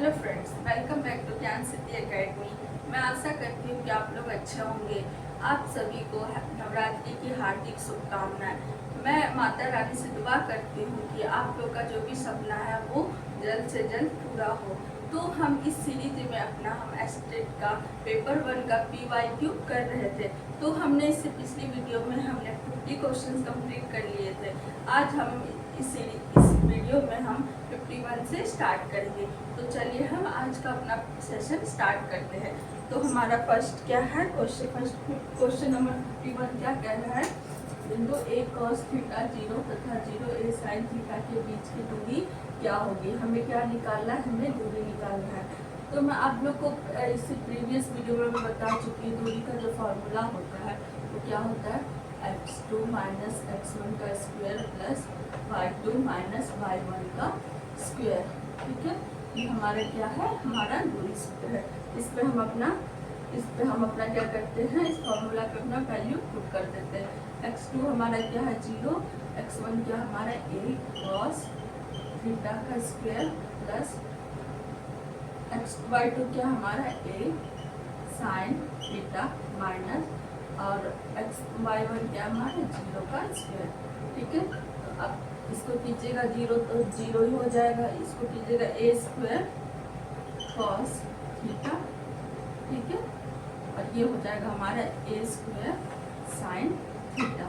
Hello friends, welcome back to Gyan Siddhi academy. मैं आशा करती हूँ कि आप लोग अच्छे होंगे। आप सभी को नवरात्रि की हार्दिक शुभकामनाएं। मैं माता रानी से दुआ करती हूँ कि आप लोग का जो भी सपना है वो जल्द से जल्द पूरा हो। तो हम इस सीरीज में अपना हम एस्टेट का पेपर 1 का PYQ कर रहे थे। तो हमने इससे पिछली वीडियो में हमने 50 क्वेश्चन कंप्लीट कर लिए थे। आज हम इस वीडियो में हम 51 से स्टार्ट करेंगे। तो चलिए हम आज का अपना सेशन स्टार्ट करते हैं। तो हमारा फर्स्ट क्या है क्वेश्चन नंबर 51 क्या कह रहा है, बिंदु A cos थीटा 0 तथा 0 A sin थीटा के बीच की दूरी क्या होगी। हमें क्या निकालना है, हमें दूरी निकालना है। तो मैं आप लोग को इस प्रीवियस वीडियो में मैं बता चुकी हूँ दूरी का जो फॉर्मूला होता है वो क्या होता है, x2 माइनस x1 का square plus y2 minus y1 का स्क्वायर। ठीक है, ये हमारा क्या है, हमारा दूरी सूत्र है। इस पे हम अपना क्या करते हैं, इस फॉर्मूला पे अपना वैल्यू पुट कर देते हैं। x2 हमारा क्या है 0, x1 क्या हमारा a cos थीटा का स्क्वायर प्लस y2 क्या हमारा a sin थीटा माइनस और y1 क्या हमारा 0 का स्क्वायर। ठीक है, तो अब इसको कीजिएगा 0 तो 0 ही हो जाएगा, इसको कीजिएगा a स्क्वायर cos थीटा। ठीक है, और ये हो जाएगा हमारा a स्क्वायर sin थीटा।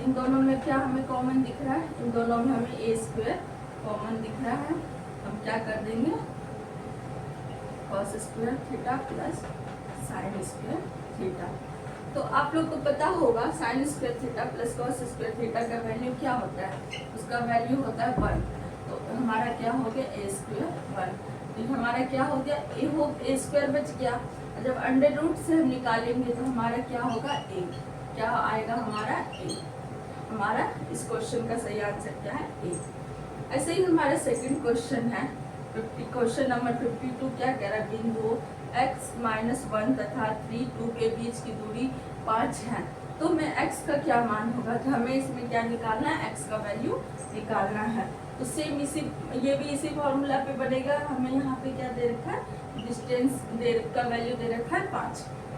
इन दोनों में क्या हमें कॉमन दिख रहा है, इन दोनों में हमें a स्क्वायर कॉमन दिख रहा है। हम क्या कर देंगे, cos square theta plus sin square theta. तो आप लोग को पता होगा sin square theta plus cos square theta का वैल्यू क्या होता है, उसका वैल्यू होता है 1। तो हमारा क्या हो गया a स्क्वायर 1। तो हमारा क्या हो गया, a स्क्वायर बच गया। जब अंडर रूट से हम निकालेंगे तो हमारा क्या होगा a, क्या आएगा हमारा a। हमारा इस क्वेश्चन का सही आंसर क्या है a। ऐसे ही हमारा सेकंड क्वेश्चन है क्वेश्चन नंबर 52 क्या कह रहा है, बिंदु x माइनस 1 तथा 3 2 के बीच की दूरी 5 है। तो मैं x का क्या मान होगा, तो हमें इसमें क्या निकालना है, x का वैल्यू निकालना है। तो सेम ये भी इसी फॉर्मूला पे बनेगा। हमें यहाँ पे क्या दे रखा है, डिस्टेंस का वैल्यू दे रखा है 5।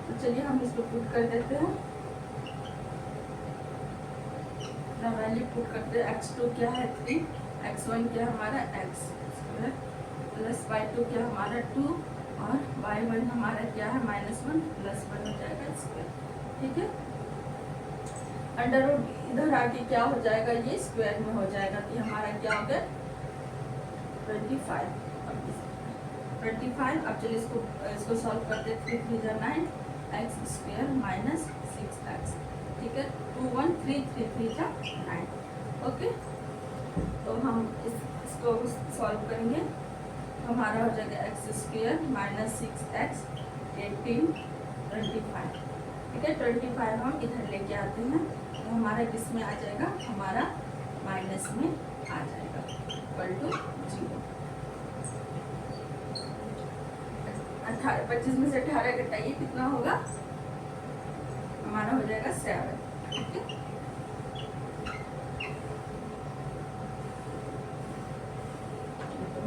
तो चलिए हम इसको पुट कर देते हैं, वैल्यू पुट करते हैं। x2 क्या है 3, x1 क्या हमारा x स्क्वायर प्लस y2 क्या हमारा 2 और y1 हमारा क्या है -1 प्लस 1 हो जाएगा स्क्वायर। ठीक है, अंडर रूट इधर आके क्या हो जाएगा, ये स्क्वायर में हो जाएगा। तो हमारा क्या हो गया 25। अब चलिए इसको सॉल्व करते हैं। 3 3 9 x स्क्वायर माइनस 6x। ठीक है, 2 1 3 3 3 9। ओके, तो हम इसको सॉल्व करेंगे। हमारा हो जाएगा x स्क्वायर माइनस 6x 18 25। ठीक है, 25 हम इधर लेके आते हैं तो हमारा किस में आ जाएगा, हमारा माइनस में आ जाएगा, इक्वल टू 0। 25 में से 18 घटाइए कितना होगा, हमारा हो जाएगा 7। ठीक है,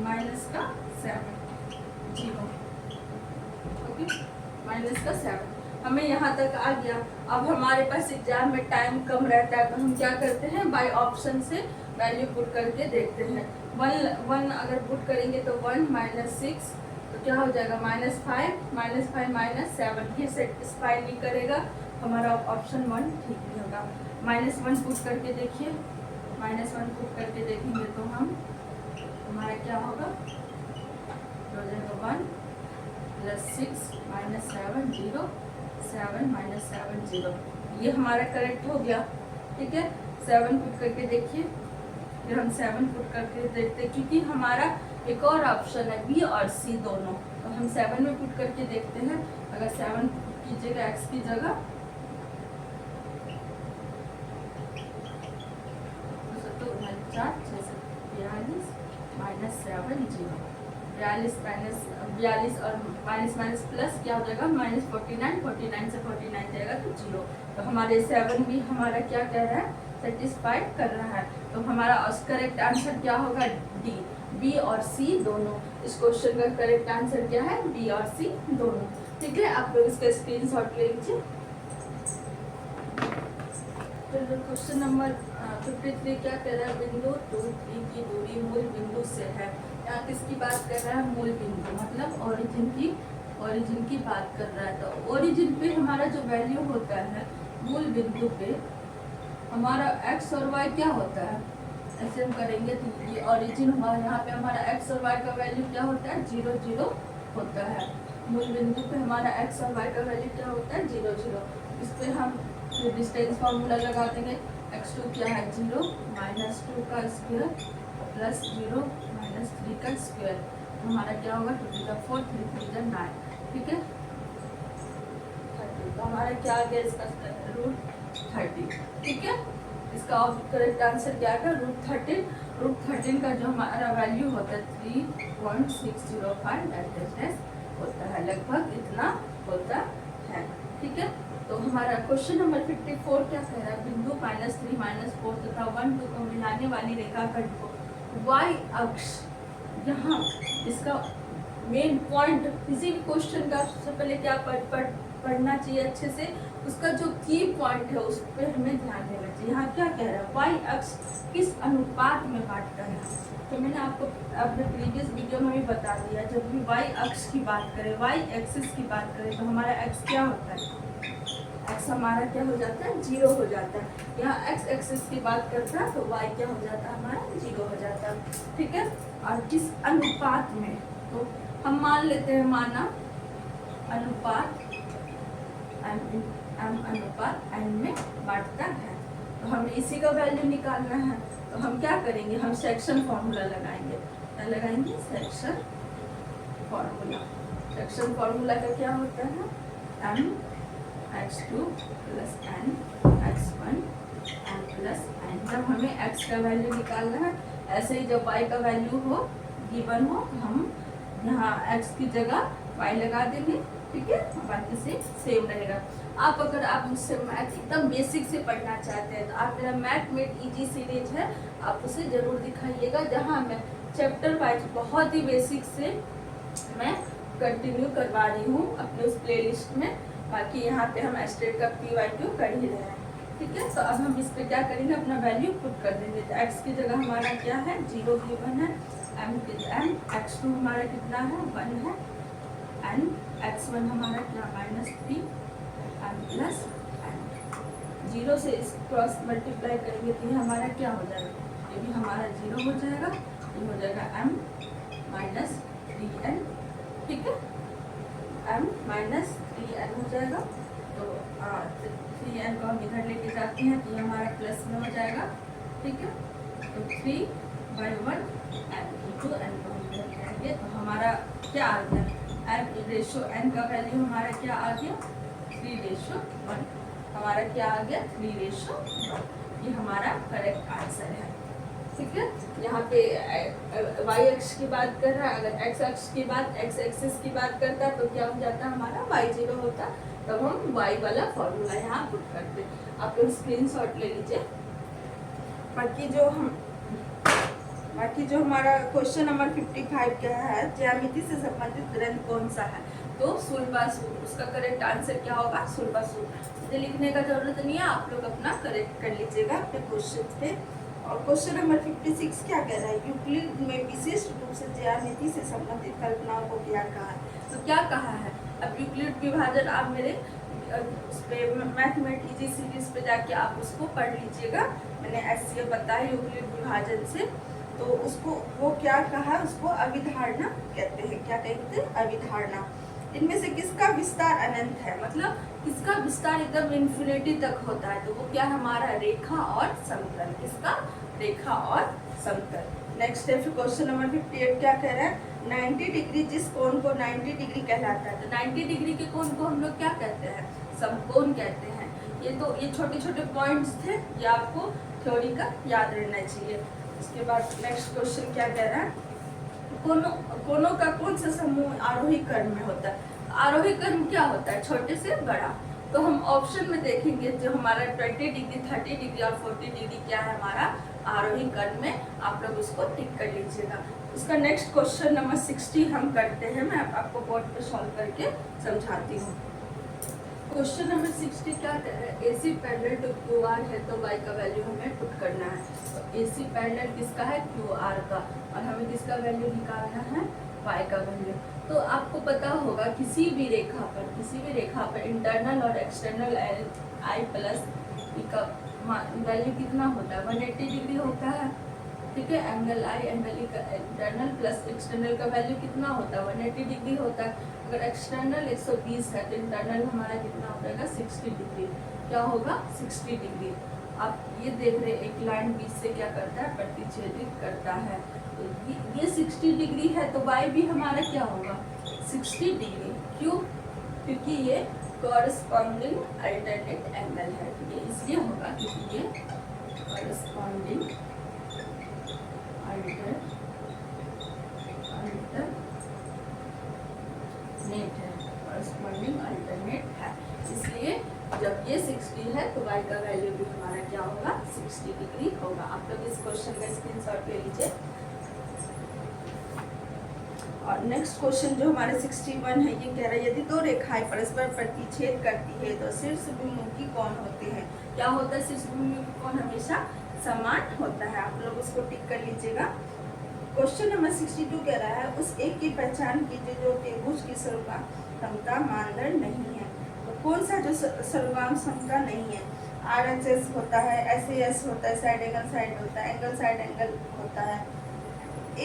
माइनस का 7 0। ओके, माइनस का 7 हमें यहाँ तक आ गया। अब हमारे पास एग्जाम में टाइम कम रहता है तो हम क्या करते हैं, बाय ऑप्शन से वैल्यू पुट करके देखते हैं। 1 अगर पुट करेंगे तो 1 माइनस 6 तो क्या हो जाएगा -5 माइनस 7। ये सेटिस्फाई नहीं करेगा, हमारा ऑप्शन 1 ठीक नहीं होगा। -1 पुट करके देखिए, -1 पुट करके देखेंगे तो हमारा क्या होगा, हो जाएगा 1 प्लस 6 माइनस 7 0 7 माइनस 7 0। ये हमारा करेक्ट हो गया। ठीक है, 7 पुट करके देखिए, फिर हम 7 पुट करके देखते हैं क्योंकि हमारा एक और ऑप्शन है बी और सी दोनों। तो हम 7 में पुट करके देखते हैं। अगर 7 कीजिएगा x की जगह तो 4 6 42 माइनस 7 0। 42 और माइनस प्लस क्या हो जाएगा, -49 से 49 जाएगा तो 0। तो हमारे 7 भी हमारा क्या कह रहा है, सेटिस्फाइड कर रहा है। तो हमारा करेक्ट आंसर क्या होगा, डी। बी और सी दोनों इस क्वेश्चन का करेक्ट आंसर क्या है, बी और सी दोनों। ठीक है, आप लोग इसका स्क्रीनशॉट ले लीजिए। क्वेश्चन नंबर 53 क्या कह रहा है, बिंदु 2, 3 की दूरी मूल बिंदु से है। यहाँ किसकी बात कर रहा है, मूल बिंदु मतलब ओरिजिन की बात कर रहा है। तो ओरिजिन पे हमारा जो वैल्यू होता है, मूल बिंदु पे हमारा x और y क्या होता है, ऐसे हम करेंगे तो ये ओरिजिन हुआ, यहाँ पे हमारा x और y का वैल्यू क्या होता है, 0 0 होता है। मूल बिंदु पे हमारा x और y का वैल्यू क्या होता है, 0 0। इस पे हम डिस्टेंस फार्मूला लगा देंगे, x2 क्या है 0 -2 का स्क्वायर प्लस 0 -3 का स्क्वायर, हमारा क्या होगा 2 to the 4 3 3 जा 9। ठीक है, 30। तो हमारा क्या आ गया इसका √30। ठीक है, इसका करेक्ट आंसर क्या है, √13 का जो हमारा वैल्यू होता है 3.605 होता है, लगभग इतना होता है। ठीक है, तो हमारा क्वेश्चन नंबर 54 क्या कह रहा है, बिंदु -3 -4 तथा 1 2 को मिलाने वाली रेखाखंड को y अक्ष, यहाँ इसका मेन पॉइंट, किसी भी क्वेश्चन का सबसे पहले क्या पढ़ना चाहिए अच्छे से, उसका जो की पॉइंट है उस पर हमें ध्यान देना चाहिए। यहाँ क्या कह रहा है, y अक्ष किस अनुपात में बांटता है। तो मैंने आपको अपने प्रीवियस वीडियो में भी बता दिया, जब भी y अक्ष की बात करें, y एक्सिस की बात करें, तो हमारा x क्या होता है, x हमारा क्या हो जाता है, 0 हो जाता है। यहाँ x एक्सिस की बात करता है तो y क्या हो जाता है, हमारा 0 हो जाता है। ठीक है, और किस अनुपात में, तो हम मान लेते हैं, माना अनुपात m अनुपात n में बांटता है, तो हमें इसी का वैल्यू निकालना है। तो हम क्या करेंगे, हम सेक्शन फॉर्मूला लगाएंगे। क्या लगाएंगे, सेक्शन फॉर्मूला। सेक्शन फॉर्मूला का क्या होता है, m x2 plus n x1 n plus n। जब हमें x का वैल्यू निकालना है, ऐसे ही जब y का वैल्यू हो, गिवन हो, तो हम यहाँ x की जगह y लगा देंगे। ठीक है, बाकी से सेम रहेगा। आप अगर आप मुझसे मैथ एकदम बेसिक से पढ़ना चाहते हैं, तो आप मेरा मैथ मेट इजी सीरीज है, आप उसे जरूर दिखाइएगा, जहाँ मैं चैप्टर वाइज बहुत ही बेसिक से मैं कंटिन्यू करवा रही हूँ अपने उस प्लेलिस्ट में। बाकी यहाँ पे हम स्टेट का PYQ कर ही रहे हैं। ठीक है, तो अब हम इस पे क्या करेंगे, अपना वैल्यू पुट कर देंगे। तो x की जगह हमारा क्या है, 0 गिवन है, m x2 हमारा कितना है, 1 है, n x1 हमारा क्या -3 m प्लस n। 0 से इस क्रॉस मल्टीप्लाई करेंगे तो ये हमारा क्या हो जाएगा, ये भी हमारा 0 हो जाएगा, ये हो जाएगा m -3n। ठीक है, m -3n हो जाएगा। तो 3n को हम इधर लेके जाते हैं तो ये हमारा प्लस में हो जाएगा। ठीक है, तो 3/1 n into n को हम इधर करेंगे तो हमारा क्या आ गया, n का वैल्यू हमारा क्या आ गया, 3:1। हमारा क्या आ गया, 3:1। ये हमारा करेक्ट आंसर है। ठीक है, यहाँ पे y अक्ष की बात कर रहा है, अगर x अक्ष की बात, x एक्सिस की बात करता है तो क्या हो जाता है, हमारा y0 होता। तब हम y वाला फॉर्मूला यहाँ पुट करते। आप लोग स्क्रीनशॉट ले लीजिए। बाकी जो हमारा क्वेश्चन नंबर 55 क्या है, ज्यामिति से संबंधित ग्रंथ कौन सा है, तो सूलबासूर। उसका करेक्ट आंसर क्या होगा, सूलबासूर। मुझे लिखने का जरूरत नहीं है, आप लोग अपना करेक्ट कर लीजिएगा अपने क्वेश्चन पे। और क्वेश्चन नंबर 56 क्या कह रहा है, यूक्लिड में विशिष्ट रूप से ज्यामिति से संबंधित कल्पनाओं को क्या कहा है। तो क्या कहा है, अब यूक्लिड विभाजन आप मेरे उस पर मैथमेट इजी सीरीज पे जाके आप उसको पढ़ लीजिएगा। मैंने ऐसे बताया यूक्लिड विभाजन से, तो उसको वो क्या कहा, उसको अभिधारणा कहते हैं। क्या कहते हैं, अभिधारणा। इनमें से किसका विस्तार अनंत है, मतलब किसका विस्तार एकदम इन्फिनिटी तक होता है, तो वो क्या हमारा रेखा और समतल। किसका, रेखा और समतल। नेक्स्ट है क्वेश्चन नंबर 58 क्या कह रहा है, 90 डिग्री जिस कोण को 90 डिग्री कहलाता है। तो 90 डिग्री के कोण को हम लोग क्या कहते हैं, समकोण कहते हैं। ये छोटे छोटे पॉइंट्स थे, ये आपको थ्योरी का याद रहना चाहिए। इसके बाद नेक्स्ट क्वेश्चन क्या कह रहा है, कोनों का कौन सा समूह आरोही क्रम में होता है। आरोही क्रम क्या होता है, छोटे से बड़ा। तो हम ऑप्शन में देखेंगे, जो हमारा 20 डिग्री 30 डिग्री और 40 डिग्री क्या है हमारा आरोही क्रम में, आप लोग उसको टिक कर लीजिएगा। इसका नेक्स्ट क्वेश्चन नंबर 60 हम करते हैं। मैं आपको बोर्ड पे सॉल्व करके समझाती हूँ। क्वेश्चन नंबर 60 क्या कह रहा है, AC पैरेलल टू QR है तो Y का वैल्यू हमें पुट करना है। तो AC पैरेलल किसका है, QR का, और हमें किसका वैल्यू निकालना है, Y का वैल्यू। तो आपको पता होगा किसी भी रेखा पर इंटरनल और एक्सटर्नल I प्लस का वैल्यू कितना होता है, 180 डिग्री होता है। ठीक है, एंगल I एंगल E का इंटरनल प्लस एक्सटर्नल का वैल्यू कितना होता है, 180 डिग्री होता है। अगर एक्सटर्नल 120 है तो इंटरनल हमारा कितना हो जाएगा, 60 डिग्री। क्या होगा, 60 डिग्री। आप ये देख रहे एक लाइन बीच से क्या करता है, प्रतिच्छेदित करता है। तो ये 60 डिग्री है तो y भी हमारा क्या होगा, 60 डिग्री। क्यों, क्योंकि ये कॉरस्पॉन्डिंग अल्टरनेट एंगल है। ये इसलिए होगा क्योंकि ये कॉरस्पॉन्डिंग अल्टरनेट है, कॉरस्पॉन्डिंग अल्टरनेट है। इसलिए जब ये 60 है तो y का वैल्यू भी हमारा क्या होगा, 60 डिग्री होगा। आप लोग इस क्वेश्चन का स्क्रीनशॉट ले लीजिए। और नेक्स्ट क्वेश्चन जो हमारे 61 है, ये कह रहा है यदि दो रेखाएं परस्पर प्रतिच्छेद करती है तो शीर्ष विमुखी कोण होते हैं। क्या होता है, शीर्ष विमुखी कोण हमेशा समान होता है। आप लोग उसको टिक कर लीजिएगा। क्वेश्चन नंबर 62 कह रहा है उस एक की पहचान कीजिए जो त्रिभुज की सर्वगाम समता मानदंड नहीं है। तो कौन सा जो सर्वगाम समता नहीं है, RHS होता है, SAS होता है, साइड होता है, एंगल साइड एंगल होता है,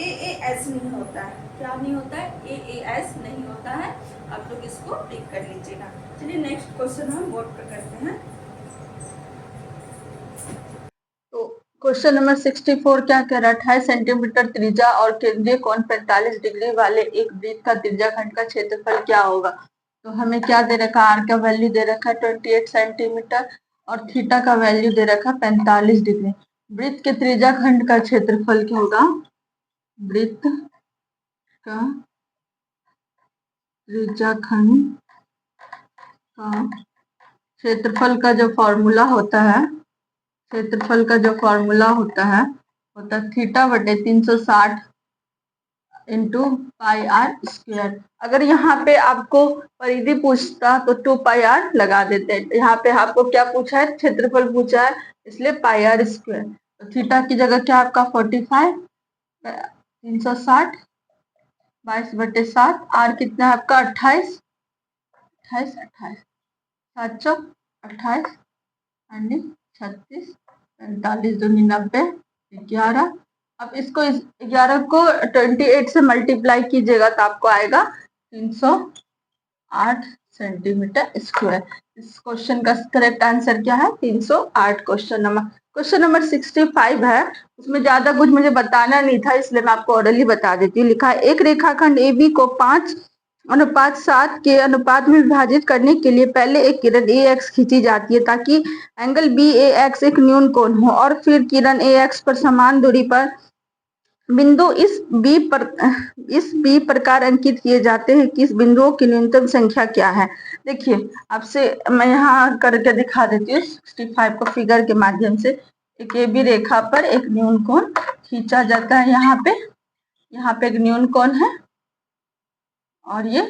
AAS नहीं होता है। क्या नहीं होता है, AAS नहीं होता है। आप लोग इसको टिक कर लीजिएगा। चलिए नेक्स्ट क्वेश्चन हम बोर्ड पर करते हैं। तो क्वेश्चन नंबर 64 क्या कह रहा है, 28 सेंटीमीटर त्रिज्या और केंद्रीय कोण 45 डिग्री वाले एक वृत्त का त्रिज्याखंड का क्षेत्रफल क्या होगा। तो हमें क्या दे रखा है, R का वैल्यू दे रखा है 28 सेंटीमीटर और थीटा का वैल्यू दे रखा है 45 डिग्री। वृत्त के त्रिज्याखंड का क्षेत्रफल क्या होगा, वृत्त का त्रिज्याखंड का क्षेत्रफल का जो फॉर्मूला होता है, क्षेत्रफल का जो फॉर्मूला होता है थीटा बटे 360 इंटू पाई आर स्क्वायर। अगर यहाँ पे आपको परिधि पूछता तो 2 पाई आर लगा देते हैं। यहाँ पे आपको क्या पूछा है, क्षेत्रफल पूछा है, इसलिए पाई आर स्क्वायर। तो थीटा की जगह क्या आपका 45, 360 22/7, आर कितना है आपका 28 28 28 728 36 45 दूनी 90 11। अब इसको 11 को 28 से मल्टीप्लाई कीजिएगा तो आपको आएगा 308 सेंटीमीटर स्क्वायर। इस क्वेश्चन का करेक्ट आंसर क्या है, 308। क्वेश्चन नंबर 65 है। उसमें ज्यादा कुछ मुझे बताना नहीं था इसलिए मैं आपको ऑर्डरली बता देती हूँ। लिखा है एक रेखाखंड AB को 5:7 के अनुपात में विभाजित करने के लिए पहले एक किरण AX खींची जाती है ताकि एंगल BAX एक न्यून कोण हो, और फिर किरण AX पर समान दूरी पर बिंदु इस B प्रकार अंकित किए जाते हैं कि इस बिंदुओं की न्यूनतम संख्या क्या है। देखिए आपसे मैं यहाँ करके दिखा देती हूँ 65 को फिगर के माध्यम से। एक AB रेखा पर एक न्यून कोण खींचा जाता है। यहाँ पे एक न्यून कोण है और ये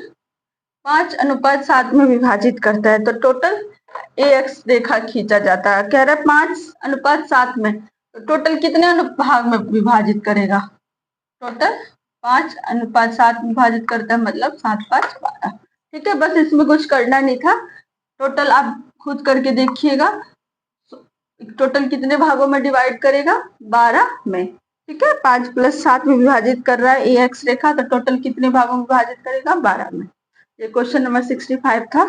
5:7 में विभाजित करता है। तो टोटल AX रेखा खींचा जाता है। कह रहा है 5:7 में, तो टोटल कितने अनुभाग में विभाजित करेगा, टोटल 5:7 विभाजित करता है, मतलब 7 5 12। ठीक है, बस इसमें कुछ करना नहीं था। टोटल आप खुद करके देखिएगा, टोटल कितने भागों में डिवाइड करेगा, 12 में। ठीक है, 5+7 में विभाजित कर रहा है AX रेखा, तो टोटल कितने भागों में विभाजित करेगा, 12 में। ये क्वेश्चन नंबर 65 था।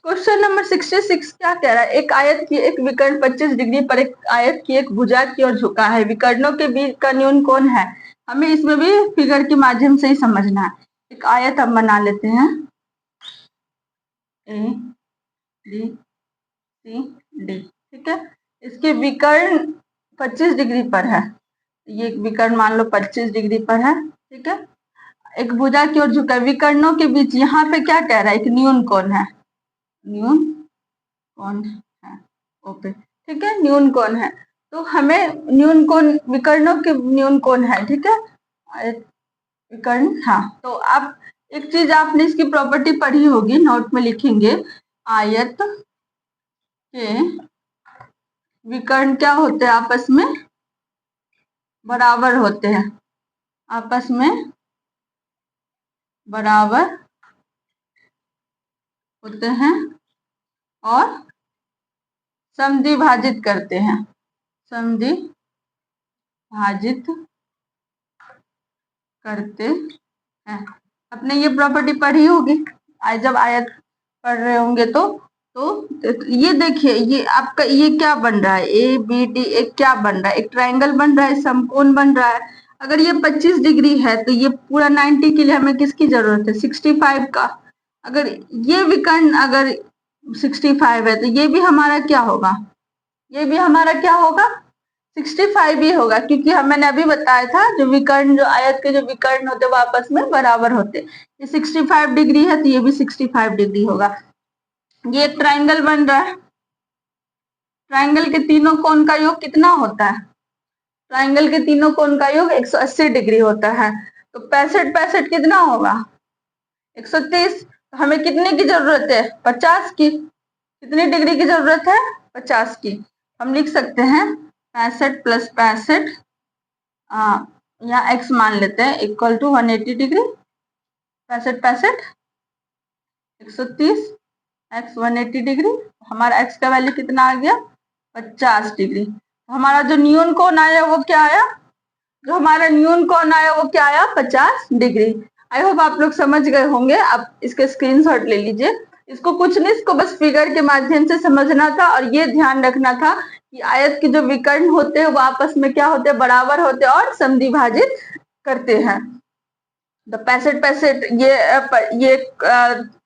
क्वेश्चन नंबर 66 क्या कह रहा है, एक आयत की एक विकर्ण 25 डिग्री पर एक आयत की एक भुजा की ओर झुका है, विकर्णों के बीच का न्यून कोण है। हमें इसमें भी फिगर के माध्यम से ही समझना है। एक आयत हम बना लेते हैं, A B C D। ठीक है, इसके विकर्ण 25 डिग्री पर है। ये विकर्ण मान लो 25 डिग्री पर है। ठीक है, एक भुजा की ओर झुका, विकर्णों के बीच यहाँ पे क्या कह रहा है, एक न्यून कोण है, न्यून कोण है। ओके, ठीक है, न्यून कोण है। तो हमें न्यून कोण, विकर्णों के न्यून कोण है। ठीक है, आयत विकर्ण, हाँ। तो आप एक चीज आपने इसकी प्रॉपर्टी पढ़ी होगी, नोट में लिखेंगे, आयत के विकर्ण क्या होते हैं, आपस में बराबर होते हैं, आपस में बराबर होते हैं और समद्विभाजित करते हैं, समद्विभाजित करते हैं। आपने ये प्रॉपर्टी पढ़ी होगी आज जब आयत पढ़ रहे होंगे तो ये देखिए, ये आपका ये क्या बन रहा है, ए बी डी, एक क्या बन रहा है, एक ट्रायंगल बन रहा है, समकोण बन रहा है। अगर ये 25 डिग्री है तो ये पूरा 90 के लिए हमें किसकी जरूरत है, 65 का। अगर ये विकर्ण अगर 65 है तो ये भी हमारा क्या होगा, ये भी हमारा क्या होगा, 65 ही होगा, क्योंकि मैंने अभी बताया था जो विकर्ण, जो आयत के जो विकर्ण होते हैं वो आपस में बराबर होते। ये 65 डिग्री है तो ये भी 65 डिग्री होगा। ये एक ट्रायंगल बन रहा है, ट्रायंगल के तीनों कोण का योग कितना होता है, ट्रायंगल के तीनों कोण का योग 180 डिग्री होता है। तो 65 65 कितना होगा, 130। तो हमें कितने की जरूरत है, 50 की। कितनी डिग्री की जरूरत है, 50 की। हम लिख सकते हैं 65 प्लस 65, यहाँ x मान लेते हैं, equal to 180 degree. 65 65 130, x 180 degree. हमारा x का वैल्यू कितना आ गया, 50 डिग्री। तो हमारा जो न्यून कोण आया वो क्या आया, जो हमारा न्यून कोण आया वो क्या आया, 50 डिग्री। आई होप आप लोग समझ गए होंगे। आप इसके स्क्रीनशॉट ले लीजिए। इसको कुछ नहीं, इसको बस फिगर के माध्यम से समझना था और ये ध्यान रखना था कि आयत के जो विकर्ण होते हैं वो आपस में क्या होते हैं, बराबर होते हैं और समद्विभाजित करते हैं। तो 65 65 ये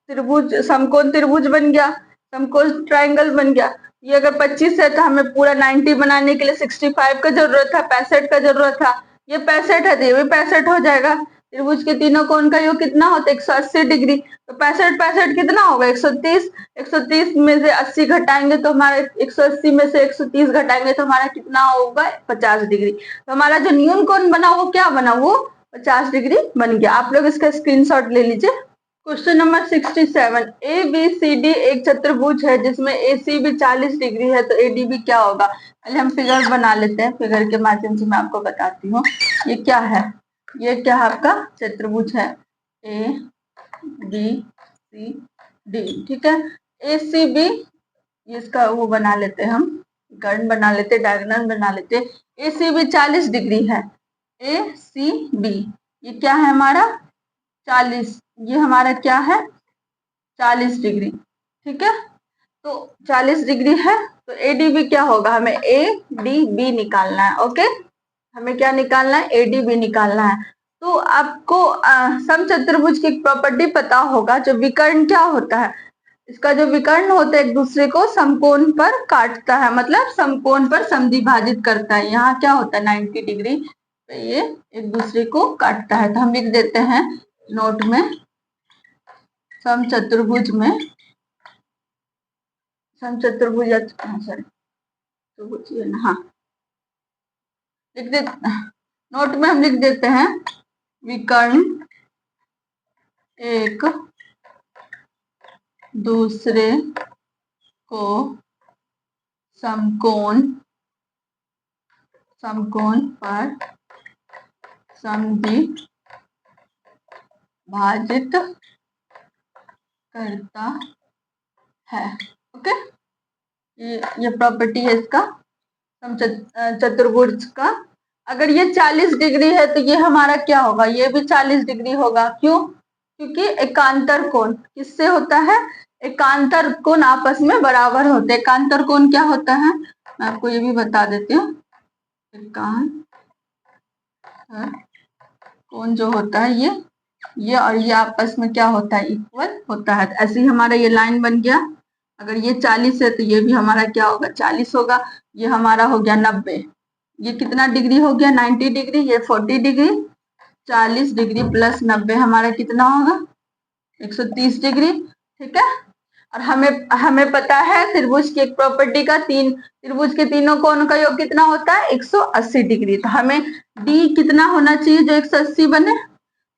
त्रिभुज, समकोण त्रिभुज बन गया, समकोण ट्रायंगल बन गया। ये अगर 25 है तो हमें पूरा 90 बनाने के लिए 65 का जरूरत था, 65 का जरूरत था। ये 65 है तो ये भी 65 हो जाएगा। त्रिभुज के तीनों कोण का योग कितना होता है, 180 डिग्री। तो 65 65 कितना होगा, 130। 130 में से 80 घटाएंगे तो हमारा 180 में से 130 घटाएंगे तो हमारा कितना होगा, 50 डिग्री। तो हमारा जो न्यून कोण बना वो क्या बना, वो 50 डिग्री बन गया। आप लोग इसका स्क्रीनशॉट ले लीजिए। Question number 67, A B C D एक चतुर्भुज है जिसमें ए सी भी 40 डिग्री है तो ए डी भी क्या होगा। पहले हम फिगर बना लेते हैं, फिगर के माध्यम से मैं आपको बताती हूँ। ये क्या है, ये क्या आपका चतुर्भुज है, ए बी सी डी, ठीक है। ए सी बी, इसका वो बना लेते हैं हम, कर्ण बना लेते, डायगोनल बना लेते। ए सी बी 40 डिग्री है, ए सी बी ये क्या है हमारा 40, ये हमारा क्या है 40 डिग्री, ठीक है। तो 40 डिग्री है तो ए डी बी क्या होगा, हमें ए डी बी निकालना है। ओके, हमें क्या निकालना है, ए डी बी निकालना है। तो आपको समचतुर्भुज की प्रॉपर्टी पता होगा, जो विकर्ण क्या होता है, इसका जो विकर्ण होता है एक दूसरे को समकोण पर काटता है, मतलब समकोण पर समद्विभाजित करता है। यहाँ क्या होता है 90 डिग्री, तो ये एक दूसरे को काटता है। तो हम लिख देते हैं नोट में, समचतुर्भुज में, समचतुर्भुज, सॉरी हाँ लिख दे, नोट में हम लिख देते हैं विकर्ण एक दूसरे को समकोण पर समद्विभाजित करता है। ओके, ये प्रॉपर्टी है इसका चतुर्भुज का। अगर ये 40 डिग्री है तो ये हमारा क्या होगा, ये भी 40 डिग्री होगा। क्यों, क्योंकि एकांतर कोण किससे होता है, एकांतर कोण आपस में बराबर होते हैं। एकांतर कोण क्या होता है, मैं आपको ये भी बता देती हूँ। एकांतर कोण जो होता है ये और ये आपस में क्या होता है, इक्वल होता है। ऐसे ही हमारा ये लाइन बन गया। अगर ये 40 है तो ये भी हमारा क्या होगा, 40 होगा। ये हमारा हो गया 90, ये कितना डिग्री हो गया 90 डिग्री, ये 40 डिग्री। 40 डिग्री प्लस 90 हमारा कितना होगा, 130 डिग्री, ठीक है। और हमें हमें पता है त्रिभुज की एक प्रॉपर्टी का, त्रिभुज के तीनों कोण का योग कितना होता है 180 डिग्री। तो हमें डी कितना होना चाहिए जो 180 बने,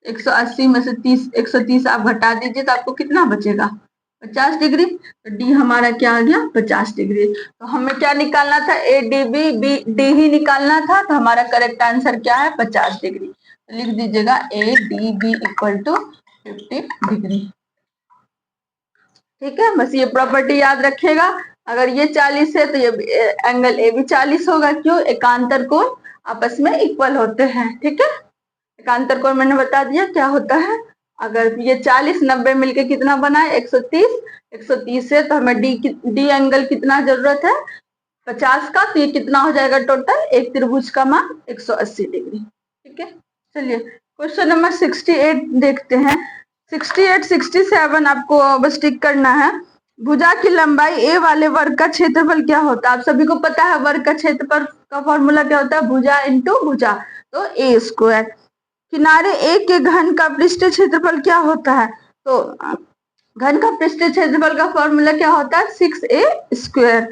180 में से 30, 130 आप घटा दीजिए तो आपको कितना बचेगा 50 डिग्री। तो डी हमारा क्या आ गया 50 डिग्री। तो हमें क्या निकालना था, A D B, B D ही निकालना था। तो हमारा करेक्ट आंसर क्या है 50 डिग्री। तो लिख दीजिएगा A D B equal to 50 degree. ठीक है, बस ये प्रॉपर्टी याद रखिएगा। अगर ये 40 है तो ये एंगल ए भी 40 होगा। क्यों, एकांतर कोण आपस में इक्वल होते हैं। ठीक है, एकांतर कोण मैंने बता दिया क्या होता है। अगर ये 40 90 मिलके कितना बना है 130, 130 है तो हमें डी एंगल कितना जरूरत है 50 का। तो ये कितना हो जाएगा टोटल, एक त्रिभुज का मान 180 डिग्री। ठीक है, चलिए क्वेश्चन नंबर 68 देखते हैं। 68 67 आपको बस टिक करना है। भुजा की लंबाई ए वाले वर्ग का क्षेत्रफल क्या होता है। आप सभी को पता है वर्ग का क्षेत्रफल का फॉर्मूला क्या होता है, भुजा इंटू भुजा, तो ए स्क्वायर। किनारे ए के घन का पृष्ठीय क्षेत्रफल क्या होता है, तो घन का पृष्ठीय क्षेत्रफल का फॉर्मूला क्या होता है 6a स्क्वायर।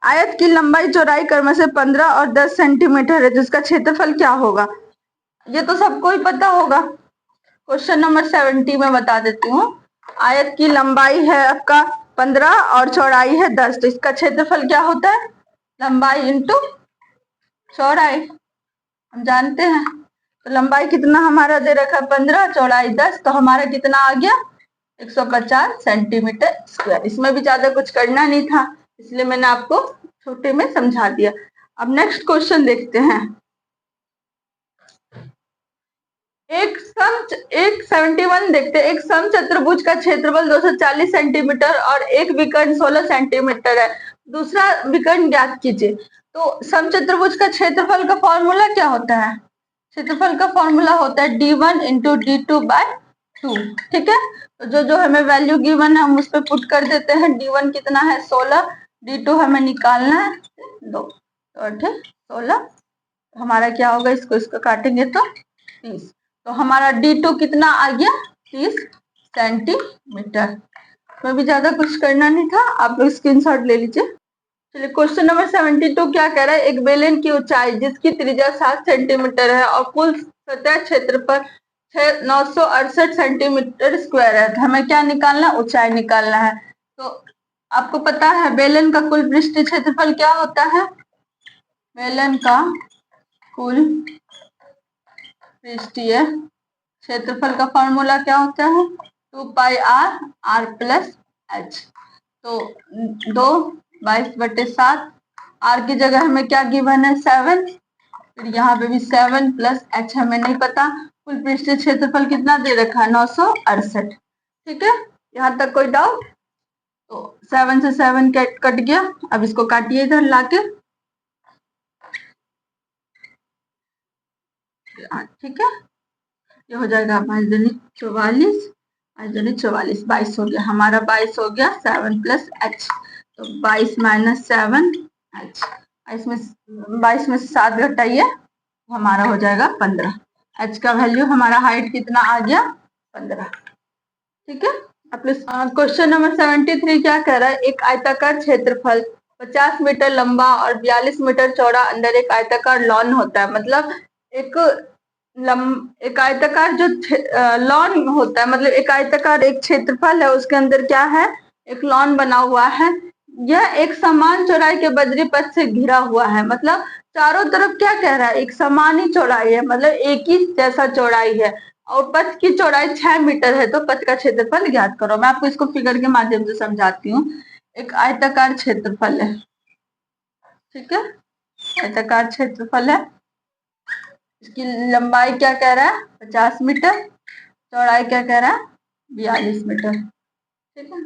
आयत की लंबाई चौड़ाई क्रम से 15 और 10 सेंटीमीटर है, जिसका क्षेत्रफल क्या होगा। ये तो सबको ही पता होगा। क्वेश्चन नंबर 70 में बता देती हूँ। आयत की लंबाई है आपका 15 और चौड़ाई है 10, तो इसका क्षेत्रफल क्या होता है, लंबाई इंटू चौड़ाई, हम जानते हैं। तो लंबाई कितना हमारा दे रखा है 15, चौड़ाई 10, तो हमारा कितना आ गया 150 सेंटीमीटर स्क्वायर। इसमें भी ज्यादा कुछ करना नहीं था, इसलिए मैंने आपको छोटे में समझा दिया। अब नेक्स्ट क्वेश्चन देखते हैं। एक 71 देखते हैं। एक समचतुर्भुज का क्षेत्रफल 240 सेंटीमीटर और एक विकर्ण 16 सेंटीमीटर है, दूसरा विकर्ण ज्ञात कीजिए। तो समचतुर्भुज का क्षेत्रफल का फॉर्मूला क्या होता है, क्षेत्रफल का फॉर्मूला होता है d1 इंटू d2/2। ठीक है, तो जो हमें वैल्यू गिवन है हम उस पर पुट कर देते हैं। d1 कितना है 16, d2 हमें निकालना है 2, तो 16 हमारा क्या होगा, इसको काटेंगे तो 30। तो हमारा d2 कितना आ गया 30 सेंटीमीटर। में भी ज्यादा कुछ करना नहीं था, आप लोग स्क्रीनशॉट ले लीजिए। चलिए क्वेश्चन नंबर 72 क्या कह रहा है, एक बेलन की ऊंचाई जिसकी त्रिज्या 7 सेंटीमीटर है और कुल सतह क्षेत्रफल 968 सेंटीमीटर स्क्वायर है। तो हमें क्या निकालना है, ऊंचाई निकालना है। तो आपको पता है बेलन का कुल पृष्ठीय क्षेत्रफल क्या होता है, बेलन का कुल पृष्ठीय क्षेत्रफल का फॉर्मूला क्या होता है 2πr r प्लस h। तो 2/22/7, r की जगह हमें क्या गिवन है 7, फिर यहाँ पे भी 7 प्लस h हमें नहीं पता। कुल पृष्ठीय क्षेत्रफल कितना दे रखा है 968। ठीक है, यहाँ तक कोई डाउट। तो 7 से 7 कट गया, अब इसको काटिए इधर लाके। ठीक है, ये हो जाएगा 5×44, 5×44 22 हो गया, हमारा 22 हो गया 7 प्लस h। तो 22 माइनस 7 h, इसमें 22 में से 7 घटाइए, हमारा हो जाएगा 15। h का वैल्यू हमारा हाइट कितना आ गया 15। ठीक है, क्वेश्चन नंबर 73 क्या कह रहा है, एक आयताकार क्षेत्रफल 50 मीटर लंबा और 42 मीटर चौड़ा अंदर एक आयताकार लॉन होता है। मतलब एक आयताकार जो लॉन होता है, मतलब एक आयताकार एक क्षेत्रफल है, उसके अंदर क्या है एक लॉन बना हुआ है। यह एक समान चौड़ाई के बद्री पथ से घिरा हुआ है। मतलब चारों तरफ क्या कह रहा है, एक समान ही चौड़ाई है, मतलब एक ही जैसा चौड़ाई है और पथ की चौड़ाई 6 मीटर है। तो पथ का क्षेत्रफल ज्ञात करो। मैं आपको इसको फिगर के माध्यम से समझाती हूँ। एक आयताकार क्षेत्रफल है, ठीक है, आयताकार क्षेत्रफल है, इसकी लंबाई क्या कह रहा है 50 मीटर, चौड़ाई क्या कह रहा है 42 मीटर। ठीक है,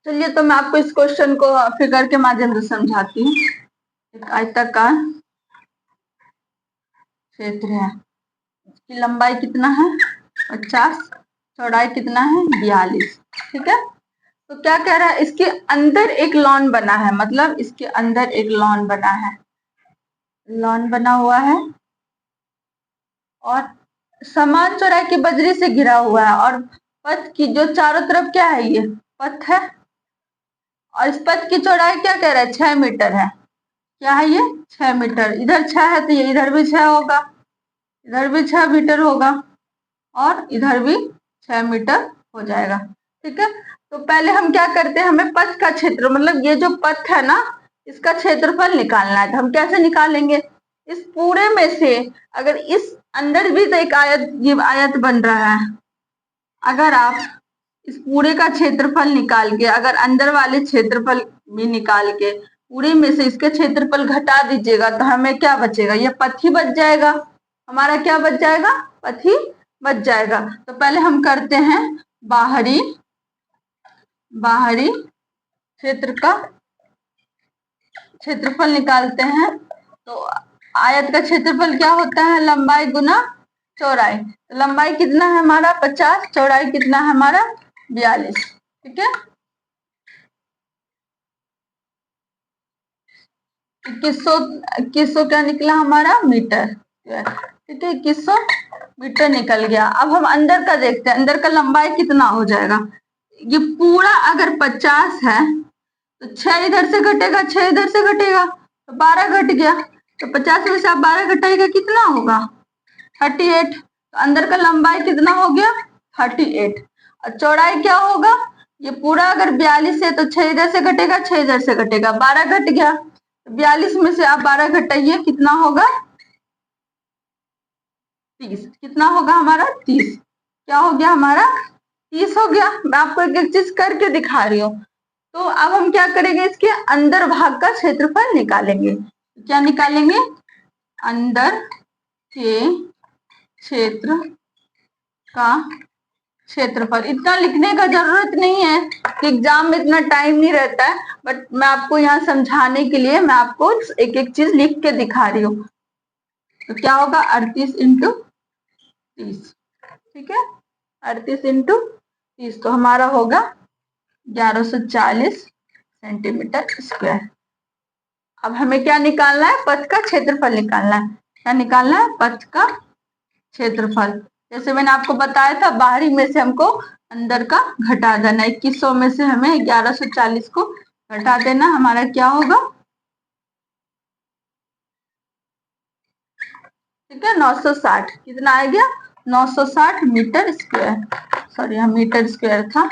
चलिए तो मैं आपको इस क्वेश्चन को फिगर के माध्यम से समझाती हूँ। एक आयताकार क्षेत्र है, इसकी लंबाई कितना है 50, चौड़ाई कितना है 42। ठीक है, तो क्या कह रहा है, इसके अंदर एक लॉन बना है, मतलब इसके अंदर एक लॉन बना है। लॉन बना हुआ है और समान चौड़ाई की बजरी से घिरा हुआ है, और पथ की जो चारों तरफ क्या है, ये पथ है, और इस पथ की चौड़ाई क्या कह रहा है, 6 मीटर है। क्या है ये, 6 मीटर। इधर 6 है तो ये इधर भी 6 होगा, इधर भी 6 मीटर होगा, और इधर भी 6 मीटर हो जाएगा। ठीक है, तो पहले हम क्या करते हैं, हमें पथ का क्षेत्र, मतलब ये जो पथ है ना, इसका क्षेत्रफल निकालना है। तो हम कैसे निकालेंगे, इस पूरे में से अगर इस अंदर भी तो एक आयत, ये आयत बन रहा है, अगर आप इस पूरे का क्षेत्रफल निकाल के, अगर अंदर वाले क्षेत्रफल भी निकाल के पूरे में से इसके क्षेत्रफल घटा दीजिएगा, तो हमें क्या बचेगा, ये पथ ही बच जाएगा। हमारा क्या बच जाएगा, पथ ही बच जाएगा। तो पहले हम करते हैं बाहरी क्षेत्र का क्षेत्रफल निकालते हैं। तो आयत का क्षेत्रफल क्या होता है, लंबाई गुना चौड़ाई। तो लंबाई कितना है हमारा 50, चौड़ाई कितना है हमारा 42। ठीक है, 2100 क्या निकला हमारा मीटर। ठीक है, 2100 मीटर निकल गया। अब हम अंदर का देखते हैं, अंदर का लंबाई कितना हो जाएगा। ये पूरा अगर 50 है तो 6 इधर से घटेगा, 6 इधर से घटेगा, तो 12 घट गया। तो 50 में से आप 12 घटाइएगा, कितना होगा 38। तो अंदर का लंबाई कितना हो गया 38। और चौड़ाई क्या होगा, ये पूरा अगर 42 है तो 6 इधर से घटेगा, 6 इधर से घटेगा, 12 घट गया। 42 में से आप 12 घटाइए, कितना होगा 30। कितना होगा हमारा 30। क्या हो गया हमारा 30 हो गया। मैं आपको एक एक चीज करके दिखा रही हूँ। तो अब हम क्या करेंगे, इसके अंदर भाग का क्षेत्रफल निकालेंगे। क्या निकालेंगे, अंदर के क्षेत्र का क्षेत्रफल। इतना लिखने का जरूरत नहीं है कि एग्जाम में इतना टाइम नहीं रहता है, बट मैं आपको यहाँ समझाने के लिए मैं आपको एक एक चीज लिख के दिखा रही हूँ। तो क्या होगा 38 इंटू 30। ठीक है, 38 इंटू 30 तो हमारा होगा 1140 सेंटीमीटर स्क्वायर। अब हमें क्या निकालना है, पथ का क्षेत्रफल निकालना है। क्या निकालना है, पथ का क्षेत्रफल। जैसे मैंने आपको बताया था, बाहरी में से हमको अंदर का घटा देना। 2100 में से हमें 1140 को घटा देना, हमारा क्या होगा, ठीक है 960। कितना आ गया 960 मीटर स्क्वायर। सॉरी, यहाँ मीटर स्क्वायर था,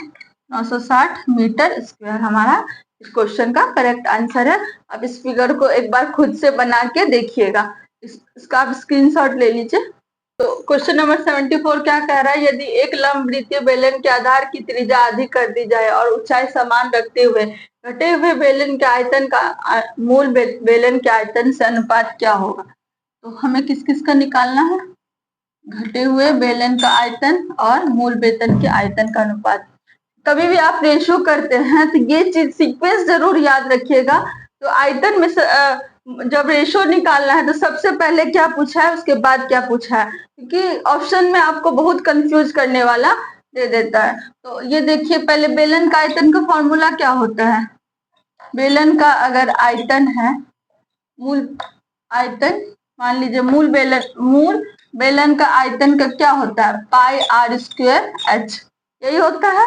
960 मीटर स्क्वायर हमारा इस क्वेश्चन का करेक्ट आंसर है। अब इस फिगर को एक बार खुद से बना के देखिएगा, इसका आप स्क्रीनशॉट ले लीजिए। तो क्वेश्चन नंबर 74 क्या कह रहा है, यदि एक लंबवृत्तीय बेलन के आधार की त्रिज्या अधिक कर दी जाए और ऊंचाई समान रखते हुए घटे हुए बेलन के आयतन का मूल बेलन के आयतन से अनुपात क्या होगा। तो हमें किस किस का निकालना है, घटे हुए बेलन का आयतन और मूल बेलन के आयतन का अनुपात। कभी भी आप रेशो करते हैं तो ये चीज सीक्वेंस जरूर याद रखिएगा। तो आयतन में जब रेशो निकालना है तो सबसे पहले क्या पूछा है, उसके बाद क्या पूछा है, क्योंकि ऑप्शन में आपको बहुत कंफ्यूज करने वाला दे देता है। तो ये देखिए, पहले बेलन का आयतन का फॉर्मूला क्या होता है, बेलन का अगर आयतन है, मूल आयतन, मान लीजिए मूल बेलन का आयतन का क्या होता है, पाई आर स्क्वायर एच, यही होता है,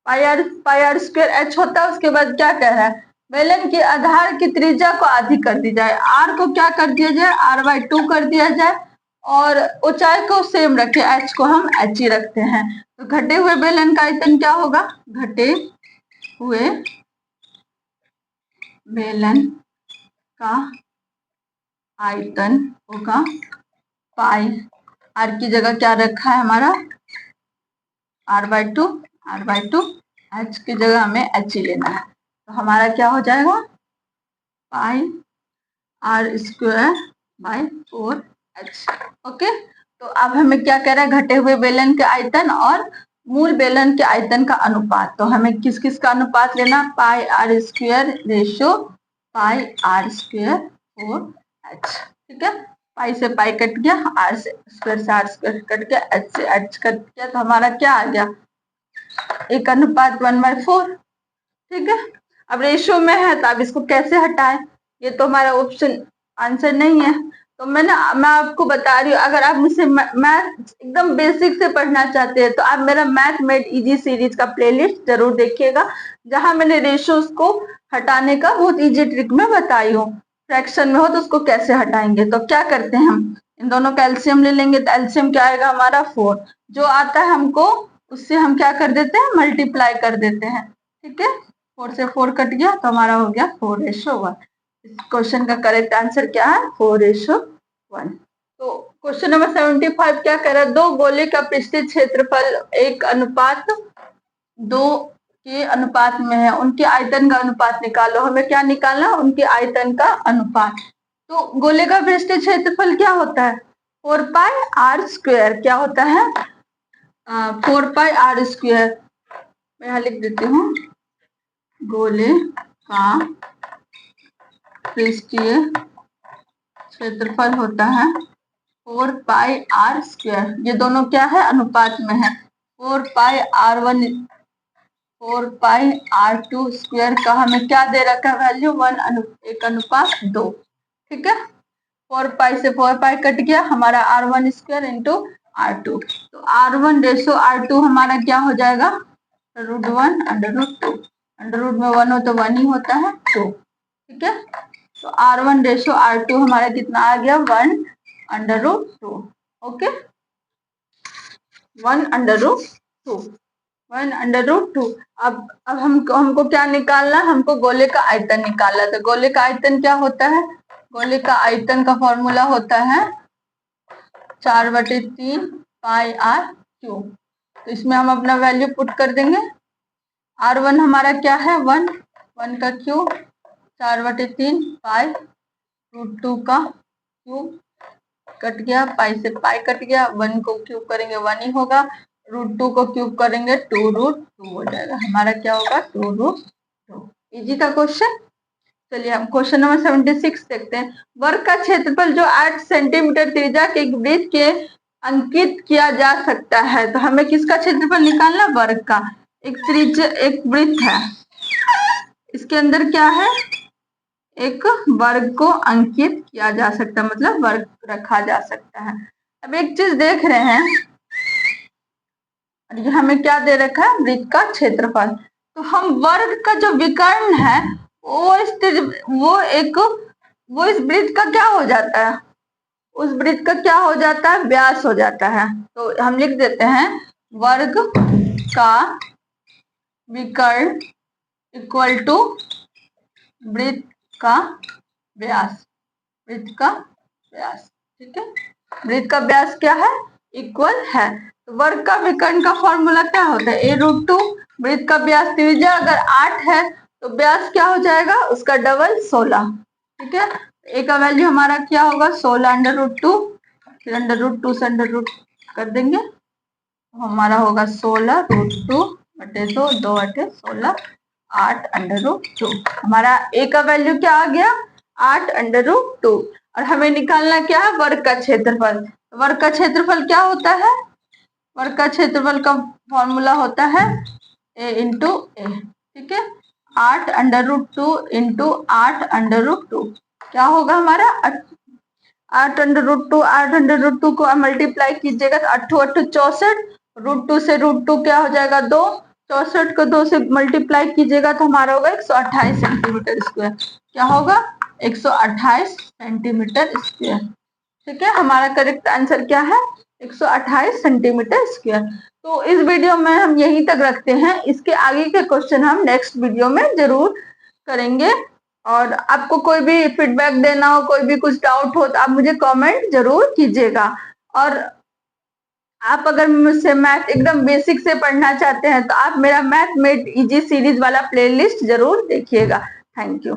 पाई आर स्क्वायर एच होता है। उसके बाद क्या कह रहा है, बेलन के आधार की त्रिज्या को आधी कर दी जाए, आर को क्या कर दिया जाए, r/2 कर दिया जाए, और ऊंचाई को सेम रखे, एच को हम एच ही रखते हैं। तो घटे हुए बेलन का आयतन क्या होगा, घटे हुए बेलन का आयतन होगा पाई, आर की जगह क्या रखा है हमारा r/2, r/2, एच की जगह हमें एच ही लेना है। तो हमारा क्या हो जाएगा pi r square by 4h। Okay, तो अब हमें क्या कह रहा है, घटे हुए बेलन के आयतन और मूल बेलन के आयतन का अनुपात। तो हमें किस किस का अनुपात लेना, pi r square ratio pi r square 4h। ठीक है, पाई से पाई कट गया, आर से आर स्क्वायर कट गया, एच से एच कट गया, तो हमारा क्या आ गया, 1/4। ठीक है, अब रेशियो में है तो अब इसको कैसे हटाएं, ये तो हमारा ऑप्शन आंसर नहीं है। तो मैं आपको बता रही हूँ, अगर आप मुझसे मैथ एकदम बेसिक से पढ़ना चाहते हैं तो आप मेरा मैथ मेड इजी सीरीज का प्लेलिस्ट जरूर देखिएगा, जहां मैंने रेशियोज को हटाने का बहुत इजी ट्रिक में बताई हूँ। फ्रैक्शन में हो तो उसको कैसे हटाएंगे। तो क्या करते हैं, हम इन दोनों का एलसीएम ले लेंगे। तो एलसीएम क्या आएगा हमारा 4, जो आता है हमको उससे हम क्या कर देते हैं, मल्टीप्लाई कर देते हैं। ठीक है, 4 से 4 कट गया तो हमारा हो गया 4:1। इस क्वेश्चन का करेक्ट आंसर क्या है, 4:1। तो क्वेश्चन नंबर 75 क्या कह रहा है, दो गोले का पृष्ठीय क्षेत्रफल 1:2 के अनुपात में है, उनके आयतन का अनुपात निकालो। हमें क्या निकालना, उनके आयतन का अनुपात। तो गोले का पृष्ठीय क्षेत्रफल क्या होता है, 4πr²। क्या होता है, 4πr²। मैं यहाँ लिख देती हूँ, गोले का पृष्ठीय क्षेत्रफल होता है 4πr²। ये दोनों क्या है, अनुपात में है। 4πr1 4πr2² का हमें क्या दे रखा है वैल्यू, 1:2। ठीक है, 4π से 4π कट गया, हमारा r1² इंटू r2। तो r1:r2 हमारा क्या हो जाएगा, √1/√2। अंडर रूट में 1 हो तो 1 ही होता है 2। ठीक है, तो r1:r2 हमारा कितना आ गया, 1/√2। ओके, 1/√2। 1/√2। अब हमको क्या निकालना, हमको गोले का आयतन निकालना। तो गोले का आयतन क्या होता है, गोले का आयतन का फॉर्मूला होता है 4/3 πr³। तो इसमें हम अपना वैल्यू पुट कर देंगे। r1 हमारा क्या है, 1 का क्यूब, 4/3 π√2 का क्यूब कट गया, पाई से पाई कट गया, 1 को क्यूब करेंगे 1 ही होगा, √2 को क्यूब करेंगे 2√2 हो जाएगा। हमारा क्या होगा, 2√2। इजी का क्वेश्चन। चलिए हम क्वेश्चन नंबर 76 देखते हैं। वर्ग का क्षेत्रफल जो 8 सेंटीमीटर त्रिज्या के एक वृत्त के अंकित किया जा सकता है। तो हमें किसका क्षेत्रफल निकालना, वर्ग का। एक वृत्त है, इसके अंदर क्या है, एक वर्ग को अंकित किया जा सकता है, मतलब वर्ग रखा जा सकता है। अब एक चीज देख रहे हैं, ये हमें क्या दे रखा है, वृत्त का क्षेत्रफल। तो हम वर्ग का जो विकर्ण है वो इस वृत्त का क्या हो जाता है, उस वृत्त का क्या हो जाता है, व्यास हो जाता है। तो हम लिख देते हैं वर्ग का विकर्ण इक्वल टू वृत्त का व्यास। वृत्त का व्यास, ठीक है, वृत्त का व्यास क्या है, इक्वल है। तो वर्ग का विकर्ण का फॉर्मूला क्या होता है, a√2। वृत्त का व्यास त्रिज्या अगर 8 है तो व्यास क्या हो जाएगा, उसका डबल 16। ठीक है, a का वैल्यू हमारा क्या होगा, 16√2। फिर √2 से √ कर देंगे, तो हमारा होगा 16√2/2, 2/16, 8√2। हमारा a का वैल्यू क्या आ गया, 8√2। और हमें निकालना क्या है, वर्ग का क्षेत्रफल। वर्ग का क्षेत्रफल क्या होता है, वर्ग का क्षेत्रफल का फॉर्मूला होता है a इंटू ए। ठीक है, 8√2 इंटू 8√2 क्या होगा हमारा, 8√2 को मल्टीप्लाई कीजिएगा तो 8 64, √2 से √2 क्या हो जाएगा 2, 64 को 2 से मल्टीप्लाई कीजिएगा तो हमारा होगा 128 सेंटीमीटर स्क्वायर। क्या होगा, 128 सेंटीमीटर स्क्वायर। ठीक है, हमारा करेक्ट आंसर क्या है, 128 सेंटीमीटर स्क्वायर। तो इस वीडियो में हम यहीं तक रखते हैं, इसके आगे के क्वेश्चन हम नेक्स्ट वीडियो में जरूर करेंगे। और आपको कोई भी फीडबैक देना हो, कोई भी कुछ डाउट हो तो आप मुझे कमेंट जरूर कीजिएगा। और आप अगर मुझसे मैथ एकदम बेसिक से पढ़ना चाहते हैं तो आप मेरा मैथ मेड इजी सीरीज वाला प्लेलिस्ट जरूर देखिएगा। Thank you.